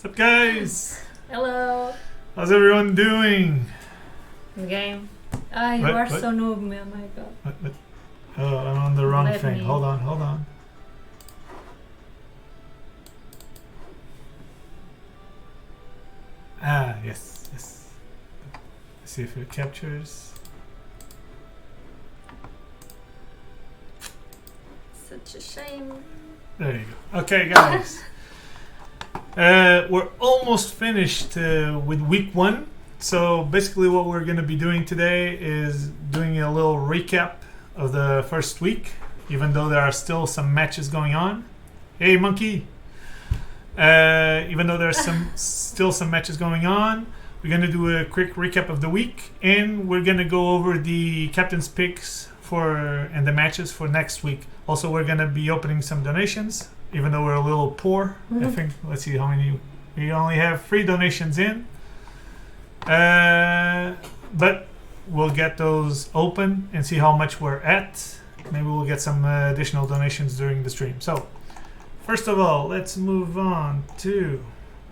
What's up, guys? Hello. How's everyone doing? Game. Ah, you What? are What? so noob, man. My God. What? Oh, I'm on the wrong Let thing. me- Hold on. Ah, yes. Let's see if it captures. Such a shame. There you go. Okay, guys. We're almost finished with week 1. So basically what we're going to be doing today is doing a little recap of the first week, even though there are still some matches going on. Hey, monkey! Even though there's still some matches going on, we're going to do a quick recap of the week, and we're going to go over the captain's picks and the matches for next week. Also, we're going to be opening some donations, even though we're a little poor. I think, let's see how many. We only have 3 donations in. But we'll get those open and see how much we're at. Maybe we'll get some additional donations during the stream. So, first of all, let's move on to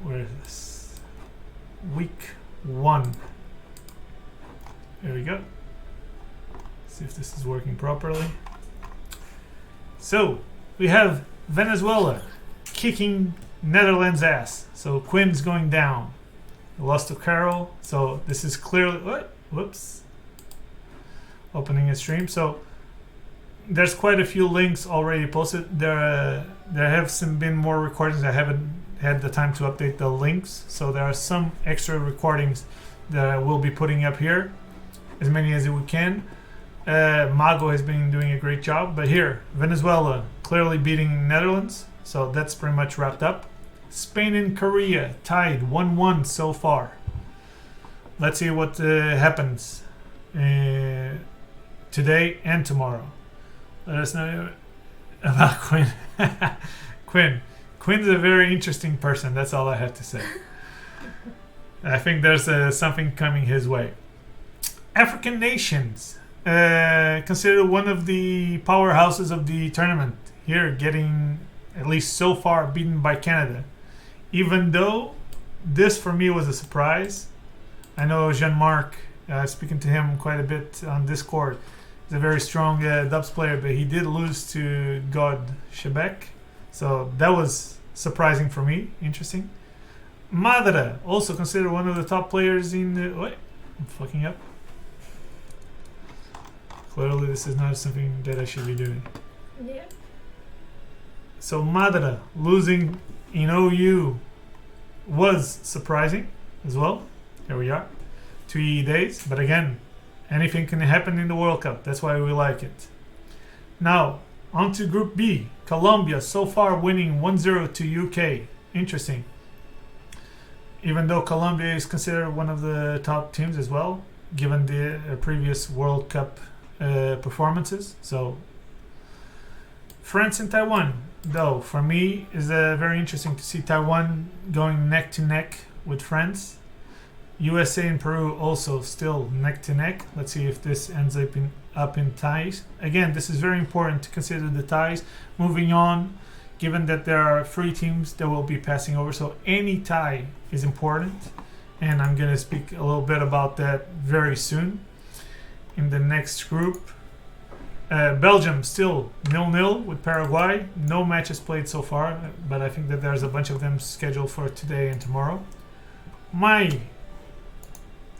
where is this? Week 1. There we go. See if this is working properly. So, we have Venezuela kicking Netherlands' ass. So, Quinn's going down. Lost to Carol. So, this is clearly... Whoops. Opening a stream. So, there's quite a few links already posted. There have been more recordings. I haven't had the time to update the links. So, there are some extra recordings that I will be putting up here. As many as we can. Mago has been doing a great job, but here, Venezuela clearly beating Netherlands, so that's pretty much wrapped up. Spain and Korea tied 1-1 so far. Let's see what happens today and tomorrow. Let us know about Quinn. Quinn's a very interesting person, that's all I have to say. I think there's something coming his way. African nations. Considered one of the powerhouses of the tournament here, getting at least so far beaten by Canada, even though this for me was a surprise. I know Jean-Marc, speaking to him quite a bit on Discord, is a very strong dubs player, but he did lose to God Shebek, so that was surprising for me. Interesting. Madra, also considered one of the top players in the... Wait, I'm fucking up. Clearly, this is not something that I should be doing. Yeah. So, Madra losing in OU was surprising as well. Here we are. 2 days. But again, anything can happen in the World Cup. That's why we like it. Now, on to Group B. Colombia so far winning 1-0 to UK. Interesting. Even though Colombia is considered one of the top teams as well, given the previous World Cup performances. So France and Taiwan, though, for me is very interesting to see Taiwan going neck to neck with France. USA and Peru also still neck to neck. Let's see if this ends up in ties. Again, this is very important to consider the ties. Moving on, given that there are 3 teams that will be passing over, so any tie is important, and I'm going to speak a little bit about that very soon. In the next group, Belgium still 0-0 with Paraguay. No matches played so far, but I think that there's a bunch of them scheduled for today and tomorrow. My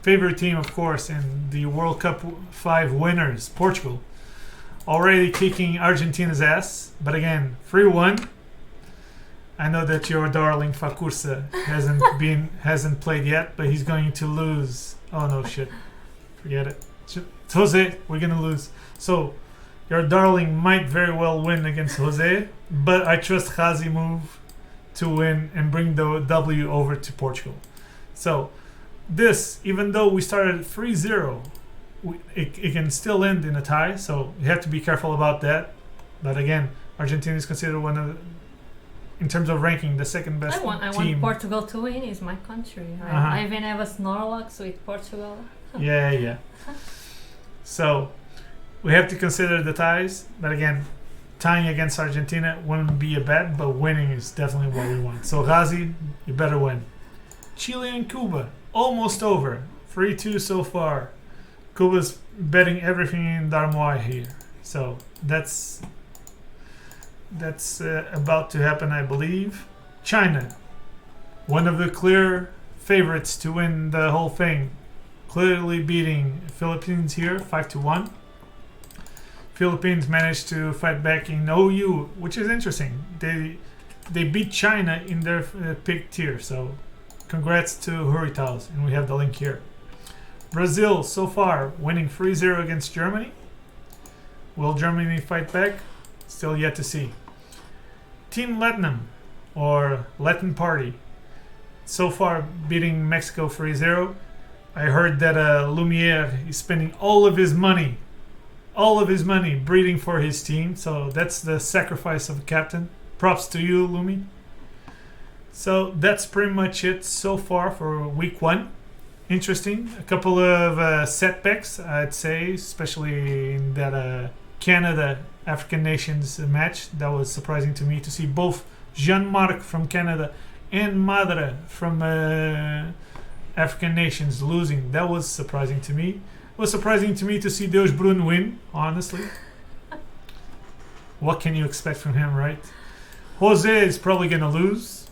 favorite team, of course, and the World Cup 5 winners, Portugal, already kicking Argentina's ass. But again, 3-1. I know that your darling Facursa hasn't played yet, but he's going to lose. Oh no, shit! Forget it. Jose, we're gonna lose. So, your darling might very well win against Jose, but I trust Hazi move to win and bring the W over to Portugal. So, this, even though we started 3-0, it can still end in a tie, so you have to be careful about that. But again, Argentina is considered one of, in terms of ranking, the second best team. I want Portugal to win. It's my country. I even have a Snorlax with Portugal. Yeah. So, we have to consider the ties, but again, tying against Argentina wouldn't be a bad, but winning is definitely what we want. So Ghazi, you better win. Chile and Cuba, almost over. 3-2 so far. Cuba's betting everything in Darmoy here. So that's about to happen, I believe. China, one of the clear favorites to win the whole thing, clearly beating Philippines here 5-1. Philippines managed to fight back in OU, which is interesting. They beat China in their pick tier, so congrats to Huritaus, and we have the link here. Brazil so far winning 3-0 against Germany. Will Germany fight back? Still yet to see. Team Latinum, or Latin Party, so far beating Mexico 3-0. I heard that Lumiere is spending all of his money breeding for his team. So that's the sacrifice of a captain. Props to you, Lumi. So that's pretty much it so far for week 1. Interesting. A couple of setbacks, I'd say, especially in that Canada African Nations match. That was surprising to me to see both Jean-Marc from Canada and Madre from African Nations losing. That was surprising to me. It was surprising to me to see Deus Brun win, honestly. What can you expect from him, right? Jose is probably going to lose.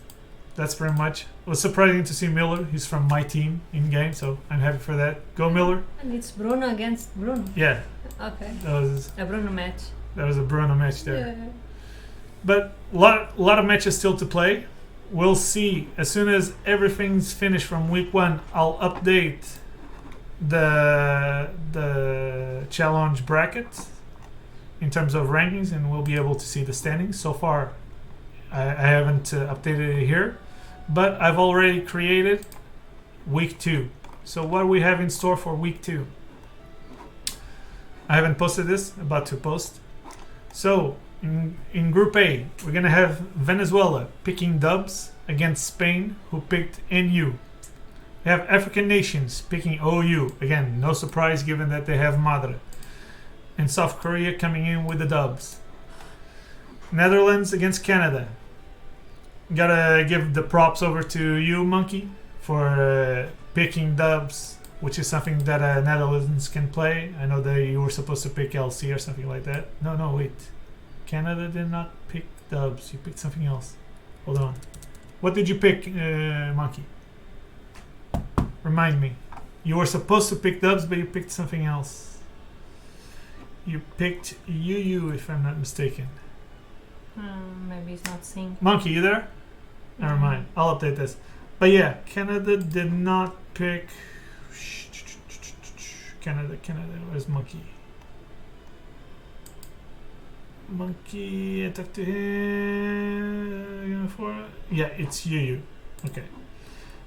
That's pretty much. It was surprising to see Miller. He's from my team in game, so I'm happy for that. Go Miller. And it's Bruno against Bruno. Yeah. Okay. That was a Bruno match. That was a Bruno match there. Yeah. But a lot of matches still to play. We'll see. As soon as everything's finished from week 1, I'll update the challenge bracket in terms of rankings, and we'll be able to see the standings. So far, I haven't updated it here, but I've already created week 2. So what do we have in store for week 2? I haven't posted this, about to post. So in Group A, we're gonna have Venezuela picking dubs against Spain, who picked NU. We have African nations picking OU. Again, no surprise given that they have Madre. And South Korea coming in with the dubs. Netherlands against Canada. Gotta give the props over to you, Monkey, for picking dubs, which is something that Netherlands can play. I know that you were supposed to pick LC or something like that. No, wait. Canada did not pick dubs. You picked something else. Hold on. What did you pick, Monkey? Remind me. You were supposed to pick dubs, but you picked something else. You picked UU, if I'm not mistaken. Maybe it's not synced. Monkey, you there? Never mind. I'll update this. But yeah, Canada did not pick... Canada. Where's Monkey? Monkey, I talked to him before. Yeah, it's UU. Okay.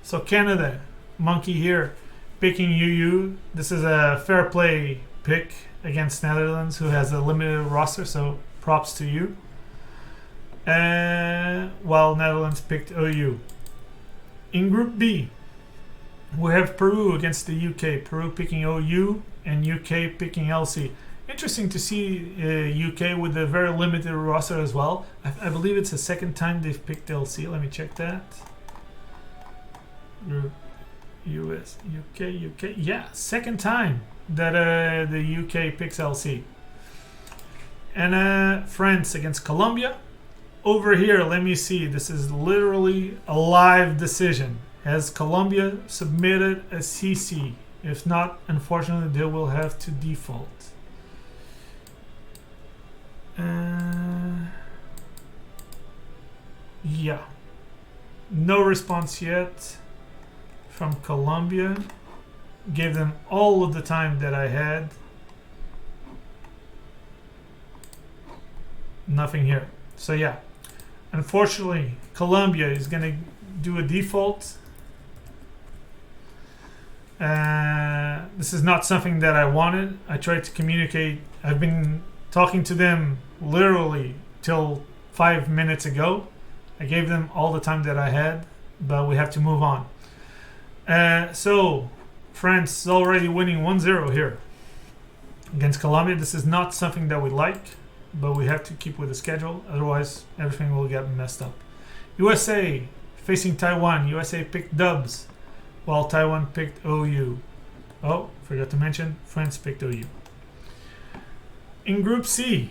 So Canada, Monkey here, picking UU. This is a fair play pick against Netherlands, who has a limited roster, so props to you. While Netherlands picked OU. In Group B, we have Peru against the UK. Peru picking OU and UK picking LC. Interesting to see UK with a very limited roster as well. I believe it's the second time they've picked LC. Let me check that. US, UK. Yeah, second time that the UK picks LC. And France against Colombia. Over here, let me see. This is literally a live decision. Has Colombia submitted a CC? If not, unfortunately, they will have to default. Yeah. No response yet from Colombia. Gave them all of the time that I had. Nothing here. So yeah. Unfortunately, Colombia is going to do a default. This is not something that I wanted. I tried to communicate. I've been talking to them literally till 5 minutes ago. I gave them all the time that I had, but we have to move on. So France is already winning 1-0 here against Colombia. This is not something that we like. but we have to keep with the schedule. Otherwise, everything will get messed up. USA facing Taiwan. USA picked dubs, while Taiwan picked OU. Oh, forgot to mention, France picked OU. In Group C,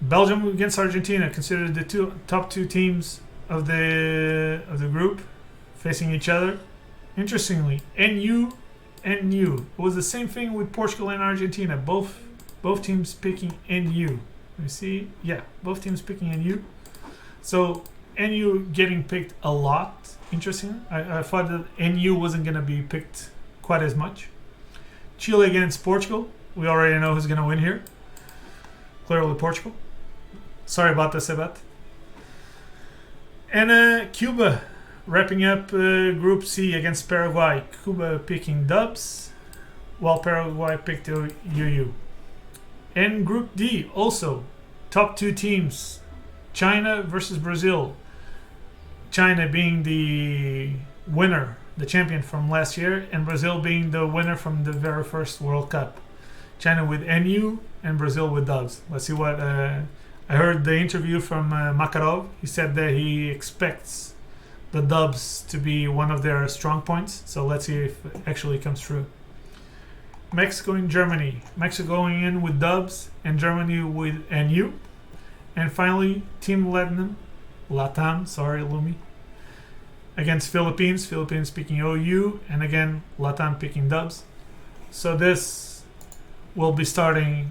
Belgium against Argentina, considered the top two teams of the group, facing each other. Interestingly, NU. It was the same thing with Portugal and Argentina. Both teams picking NU. Let me see. Yeah, both teams picking NU. So NU getting picked a lot. Interesting. I thought that NU wasn't going to be picked quite as much. Chile against Portugal. We already know who's going to win here. Clearly Portugal. Sorry about this, Sebat. And Cuba wrapping up Group C against Paraguay. Cuba picking dubs, while Paraguay picked UU. And Group D also, top two teams. China versus Brazil. China being the winner, the champion from last year, and Brazil being the winner from the very first World Cup. China with NU and Brazil with dubs. Let's see what... I heard the interview from Makarov. He said that he expects the dubs to be one of their strong points. So let's see if it actually comes true. Mexico and Germany. Mexico going in with dubs and Germany with NU. And finally, Team Latam, sorry, Lumi, against Philippines. Philippines picking OU, and again, Latam picking dubs. So this will be starting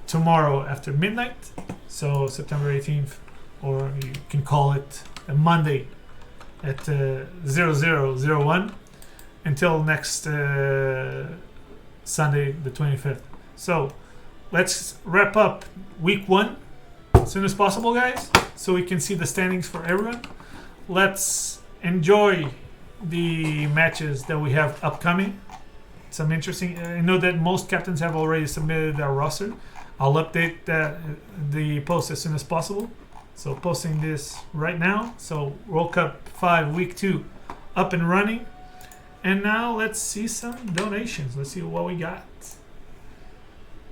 tomorrow after midnight. So September 18th, or you can call it a Monday at 0001 until next Sunday, the 25th. So let's wrap up week 1 as soon as possible, guys, so we can see the standings for everyone. Let's enjoy the matches that we have upcoming. Some interesting. I know that most captains have already submitted their roster. I'll update the post as soon as possible. So posting this right now. So World Cup 5 week 2 up and running. And now let's see some donations. Let's see what we got.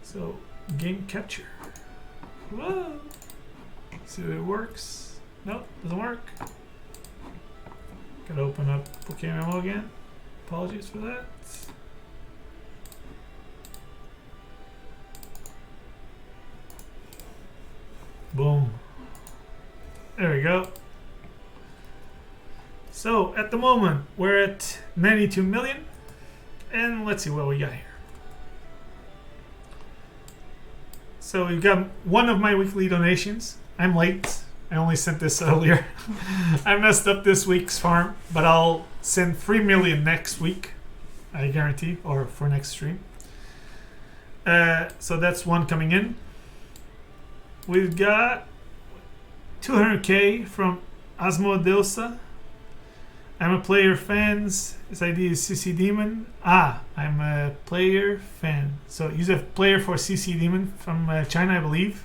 So game capture. Whoa. See if it works. Nope, doesn't work. Gotta open up PokeMMO again. Apologies for that. Boom. There we go. So at the moment we're at 92 million, and let's see what we got here. So we've got one of my weekly donations. I'm late. I only sent this earlier. I messed up this week's farm, but I'll send 3 million next week, I guarantee, or for next stream. So that's one coming in. We've got 200k from Asmodeosa. I'm a player fan. His ID is CC Demon. I'm a player fan. So he's a player for CC Demon from China, I believe.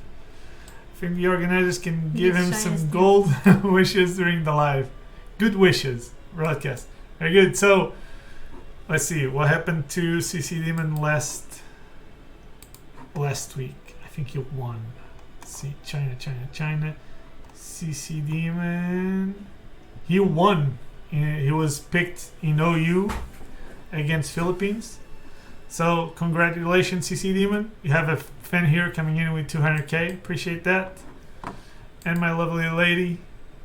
I think the organizers can give him some gold wishes during the live. Good wishes broadcast. Very good. So let's see what happened to CC Demon last week. I think he won. Let's see, China. CC Demon. He won. He was picked in OU against Philippines. So congratulations, CC Demon. You have a fan here coming in with 200k. Appreciate that. And my lovely lady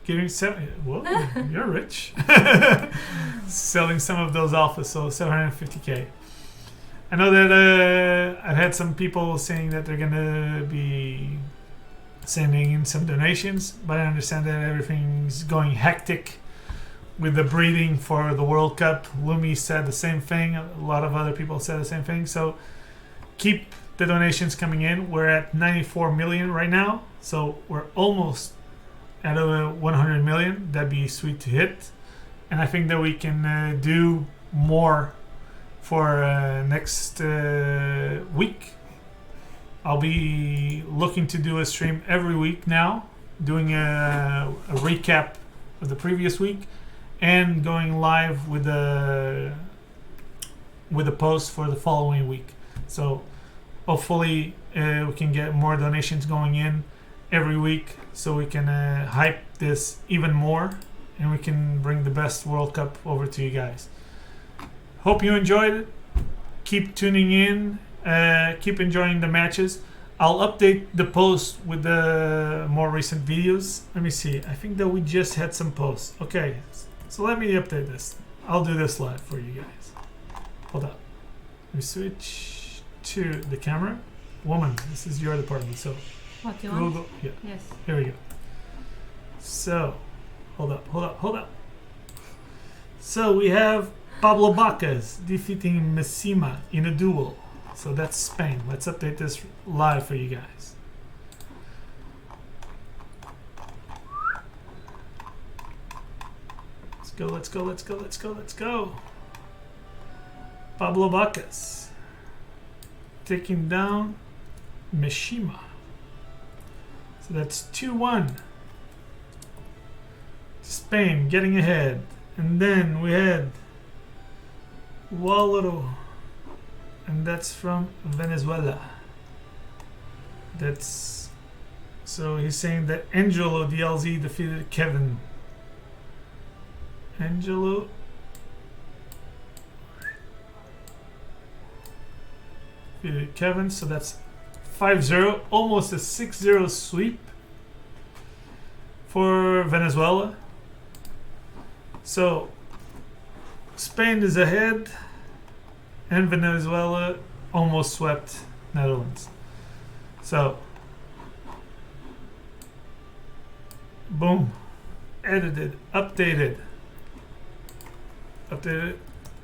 giving whoa, you're rich. Selling some of those alphas, so 750k. I know that I've had some people saying that they're gonna be sending in some donations, but I understand that everything's going hectic with the breeding for the World Cup. Lumi said the same thing. A lot of other people said the same thing. So keep the donations coming in. We're at 94 million right now. So we're almost at 100 million. That'd be sweet to hit. And I think that we can do more for next week. I'll be looking to do a stream every week now, doing a recap of the previous week, and going live with a post for the following week. So hopefully we can get more donations going in every week, so we can hype this even more, and we can bring the best World Cup over to you guys. Hope you enjoyed it. Keep tuning in. Keep enjoying the matches. I'll update the post with the more recent videos. Let me see. I think that we just had some posts. Okay, so let me update this. I'll do this live for you guys. Hold up. Let me switch to the camera. Woman, this is your department, so What do you Google. want? Yeah, Yes. here we go. So, hold up. So we have Pablo Bacas defeating Messima in a duel. So that's Spain. Let's update this live for you guys. Let's go. Pablo Bacas taking down Mishima. So that's 2-1. Spain getting ahead. And then we had Walero, and that's from Venezuela. That's so he's saying that Angelo DLZ defeated Kevin. Angelo defeated Kevin, so that's 5-0, almost a 6-0 sweep for Venezuela. So Spain is ahead, and Venezuela almost swept Netherlands. So, boom, edited, updated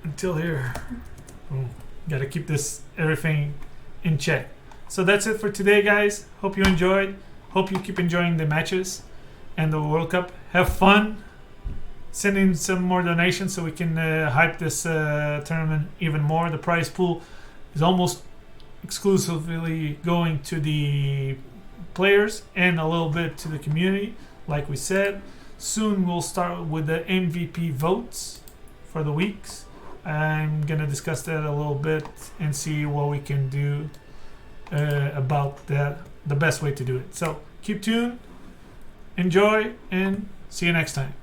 until here. Boom. Gotta keep everything in check. So that's it for today, guys. Hope you enjoyed. Hope you keep enjoying the matches and the World Cup. Have fun. Send in some more donations so we can hype this tournament even more. The prize pool is almost exclusively going to the players and a little bit to the community, like we said. Soon we'll start with the MVP votes for the weeks. I'm gonna discuss that a little bit and see what we can do about that, the best way to do it. So keep tuned, enjoy, and see you next time.